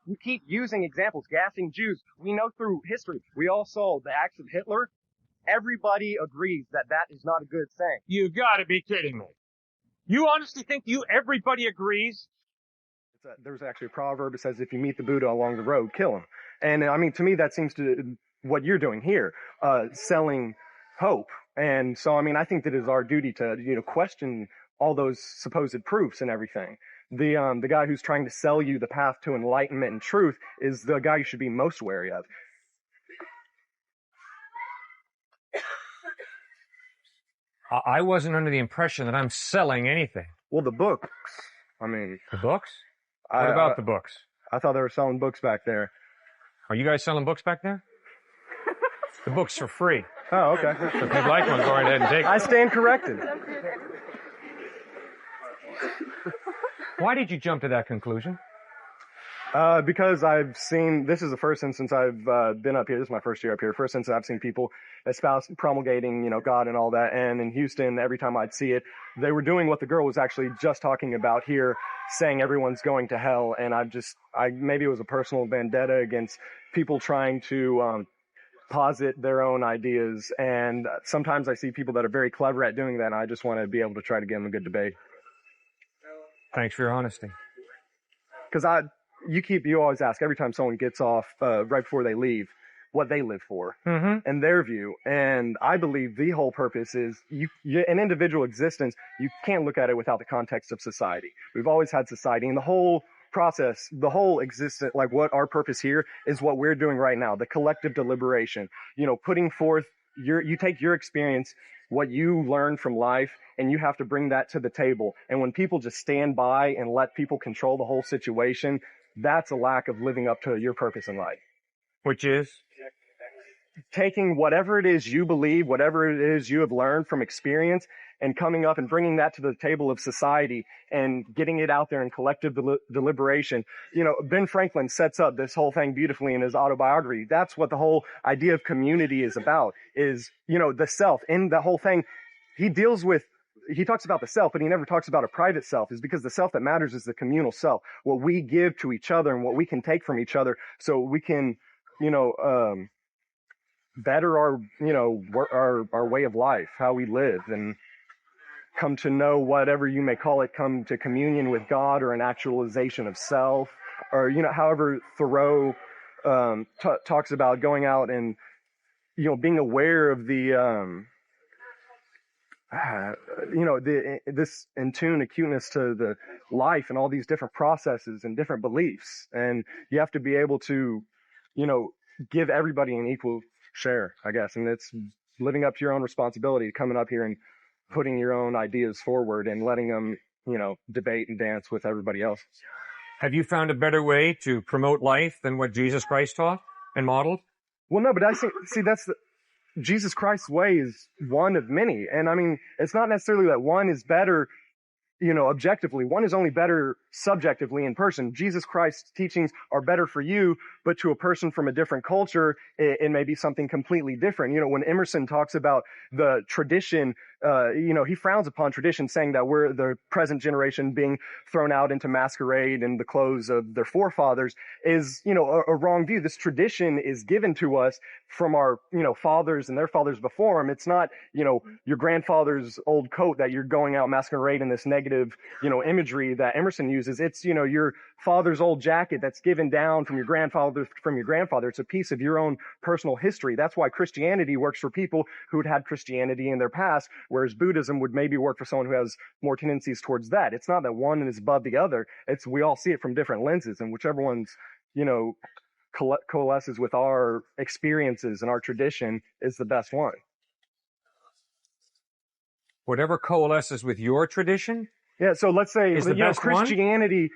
You keep using examples, gassing Jews. We know through history, we all saw the acts of Hitler. Everybody agrees that that is not a good thing. You gotta be kidding me. You honestly think everybody agrees? There's actually a proverb that says, if you meet the Buddha along the road, kill him. And I mean, to me, that seems to what you're doing here, selling hope. And so, I mean, I think that it is our duty to, question all those supposed proofs and everything. The guy who's trying to sell you the path to enlightenment and truth is the guy you should be most wary of. I wasn't under the impression that I'm selling anything. Well, the books. I mean, The books? What about the books? I thought they were selling books back there. Are you guys selling books back there? The books are free. Oh, okay. So if you'd like one, go right ahead and take I it. stand corrected. Why did you jump to that conclusion? Because I've seen, this is the first instance I've been up here. This is my first year up here. First instance I've seen people espouse, promulgating, God and all that. And in Houston, every time I'd see it, they were doing what the girl was actually just talking about here, saying everyone's going to hell. And maybe it was a personal vendetta against people trying to posit their own ideas. And sometimes I see people that are very clever at doing that, and I just want to be able to try to give them a good debate. Thanks for your honesty. Because you always ask every time someone gets off, right before they leave, what they live for and their view. And I believe the whole purpose is an individual existence. You can't look at it without the context of society. We've always had society, and the whole process, the whole existence, like what our purpose here is what we're doing right now, the collective deliberation, putting forth you take your experience, what you learn from life, and you have to bring that to the table. And when people just stand by and let people control the whole situation, that's a lack of living up to your purpose in life. Which is? Taking whatever it is you believe, whatever it is you have learned from experience, and coming up and bringing that to the table of society and getting it out there in collective deliberation. Ben Franklin sets up this whole thing beautifully in his autobiography. That's what the whole idea of community is about, is, the self. In the whole thing, he talks about the self, but he never talks about a private self, is because the self that matters is the communal self, what we give to each other and what we can take from each other so we can, better our way of life, how we live, and come to know whatever you may call it, come to communion with God, or an actualization of self, or, however Thoreau talks about going out and, being aware of the, this in tune acuteness to the life and all these different processes and different beliefs. And you have to be able to, give everybody an equal share, I guess. And it's living up to your own responsibility, coming up here and putting your own ideas forward and letting them, debate and dance with everybody else. Have you found a better way to promote life than what Jesus Christ taught and modeled? Well, no, but I see that's Jesus Christ's way is one of many. And I mean, it's not necessarily that one is better, objectively. One is only better subjectively in person. Jesus Christ's teachings are better for you, but to a person from a different culture, it may be something completely different. When Emerson talks about the tradition, he frowns upon tradition, saying that we're the present generation being thrown out into masquerade in the clothes of their forefathers is, a wrong view. This tradition is given to us from our, fathers and their fathers before them. It's not, your grandfather's old coat that you're going out masquerade in this negative, imagery that Emerson uses. It's, your father's old jacket that's given down from your grandfather. It's a piece of your own personal history. That's why Christianity works for people who'd had Christianity in their past, whereas Buddhism would maybe work for someone who has more tendencies towards that. It's not that one is above the other. We all see it from different lenses, and whichever one's, coalesces with our experiences and our tradition is the best one. Whatever coalesces with your tradition? Yeah, so let's say, one? Christianity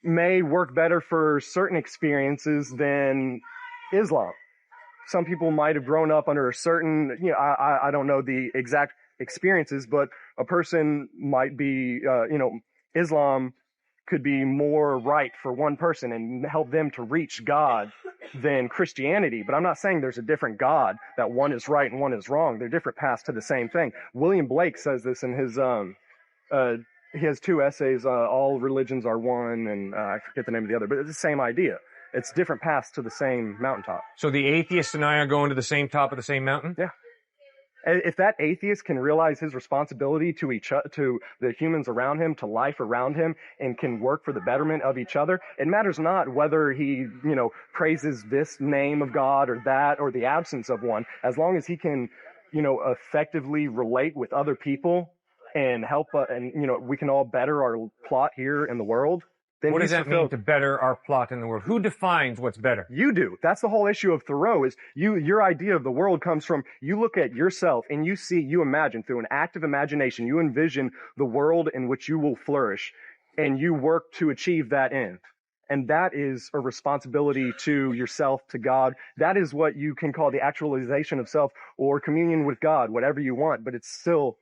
may work better for certain experiences than Islam. Some people might have grown up under a certain, I don't know the exact experiences, but a person might be, Islam could be more right for one person and help them to reach God than Christianity. But I'm not saying there's a different God, that one is right and one is wrong. They're different paths to the same thing. William Blake says this in his, he has two essays, All Religions Are One, and I forget the name of the other, but it's the same idea. It's different paths to the same mountaintop. So the atheist and I are going to the same top of the same mountain? Yeah. If that atheist can realize his responsibility to to the humans around him, to life around him, and can work for the betterment of each other, it matters not whether he, praises this name of God or that or the absence of one. As long as he can, effectively relate with other people and help, we can all better our plot here in the world. Then what does that mean to better our plot in the world? Who defines what's better? You do. That's the whole issue of Thoreau is your idea of the world comes from you look at yourself and you imagine through an active imagination, you envision the world in which you will flourish and you work to achieve that end. And that is a responsibility to yourself, to God. That is what you can call the actualization of self or communion with God, whatever you want, but it's still,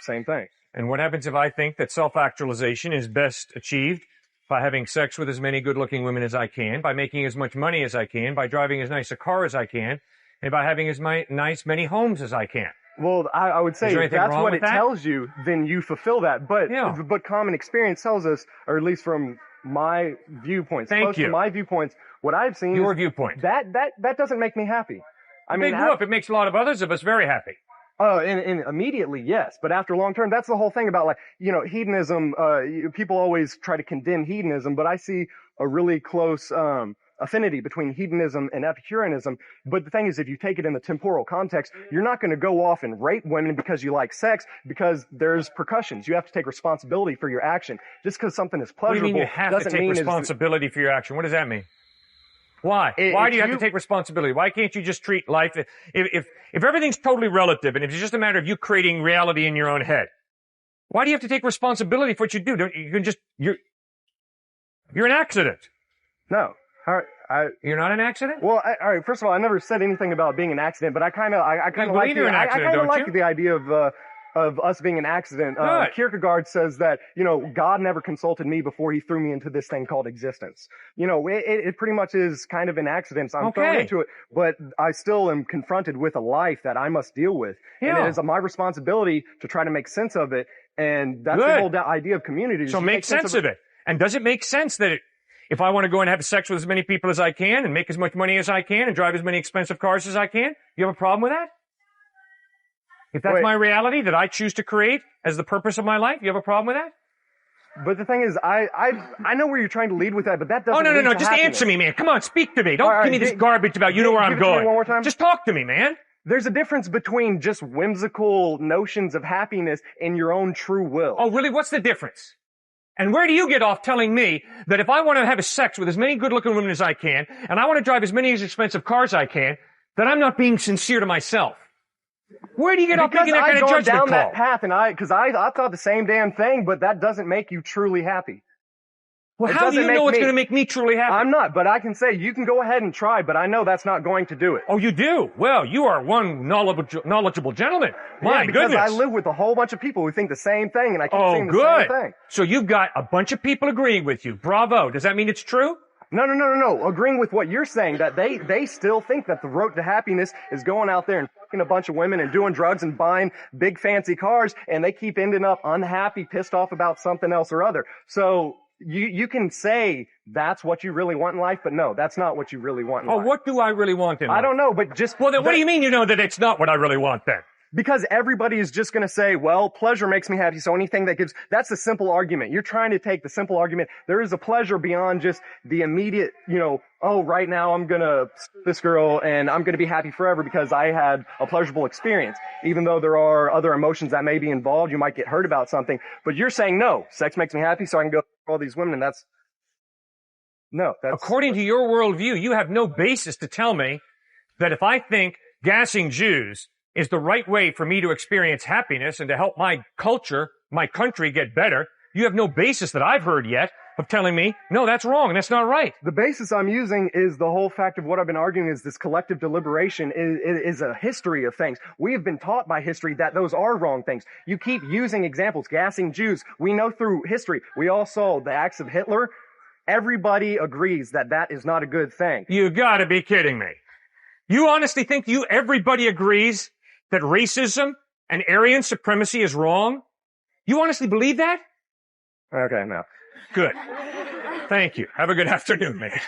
same thing. And what happens if I think that self-actualization is best achieved by having sex with as many good-looking women as I can, by making as much money as I can, by driving as nice a car as I can, and by having as many homes as I can? Well, I would say if that's what it tells you, then you fulfill that. But common experience tells us, or at least from my viewpoints, to my viewpoints, what I've seen your viewpoint. That doesn't make me happy. It makes a lot of others of us very happy. And immediately, yes. But after long term, that's the whole thing about hedonism. People always try to condemn hedonism, but I see a really close, affinity between hedonism and Epicureanism. But the thing is, if you take it in the temporal context, you're not going to go off and rape women because you like sex, because there's repercussions. You have to take responsibility for your action. Just because something is pleasurable doesn't mean you have to take responsibility for your action. What does that mean? Why? Why do you have to take responsibility? Why can't you just treat life, if everything's totally relative and if it's just a matter of you creating reality in your own head, why do you have to take responsibility for what you do? You're an accident. No. You're not an accident? Well, all right. First of all, I never said anything about being an accident, but I kind of like the idea of us being an accident. Kierkegaard says that, God never consulted me before he threw me into this thing called existence. It pretty much is kind of an accident. So I'm thrown into it, but I still am confronted with a life that I must deal with. Yeah. And it is my responsibility to try to make sense of it. And that's the whole idea of community. So make sense of it. And does it make sense that if I want to go and have sex with as many people as I can and make as much money as I can and drive as many expensive cars as I can, you have a problem with that? If that's my reality that I choose to create as the purpose of my life, you have a problem with that? But the thing is, I know where you're trying to lead with that, but that doesn't. No. Just answer me, man. Come on, speak to me. Don't give me this garbage about you know where I'm going. One more time. Just talk to me, man. There's a difference between just whimsical notions of happiness and your own true will. Oh, really? What's the difference? And where do you get off telling me that if I want to have sex with as many good-looking women as I can, and I want to drive as many as expensive cars as I can, that I'm not being sincere to myself? Where do you get off making that kind of judgment call? Because I down that path, and I thought the same damn thing, but that doesn't make you truly happy. Well, how do you know it's going to make me truly happy? I'm not, but I can say you can go ahead and try, but I know that's not going to do it. Oh, you do? Well, you are one knowledgeable gentleman. My goodness. I live with a whole bunch of people who think the same thing, and I keep seeing the same thing. So you've got a bunch of people agreeing with you. Bravo. Does that mean it's true? No. Agreeing with what you're saying, that they still think that the road to happiness is going out there and fucking a bunch of women and doing drugs and buying big fancy cars, and they keep ending up unhappy, pissed off about something else or other. So you can say that's what you really want in life, but no, that's not what you really want in life. Oh, what do I really want in life? I don't know, but just... Well, then what do you mean you know that it's not what I really want then? Because everybody is just going to say, well, pleasure makes me happy, so anything that gives... That's the simple argument. You're trying to take the simple argument. There is a pleasure beyond just the immediate, right now I'm going to this girl and I'm going to be happy forever because I had a pleasurable experience. Even though there are other emotions that may be involved, you might get hurt about something. But you're saying, no, sex makes me happy, so I can go for all these women, and that's... No, that's... According to your worldview, you have no basis to tell me that if I think gassing Jews is the right way for me to experience happiness and to help my culture, my country get better, you have no basis that I've heard yet of telling me, no, that's wrong, that's not right. The basis I'm using is the whole fact of what I've been arguing is this collective deliberation is a history of things. We have been taught by history that those are wrong things. You keep using examples, gassing Jews. We know through history, we all saw the acts of Hitler. Everybody agrees that that is not a good thing. You gotta be kidding me. You honestly think everybody agrees that racism and Aryan supremacy is wrong? You honestly believe that? Okay, no. Good. Thank you. Have a good afternoon, man.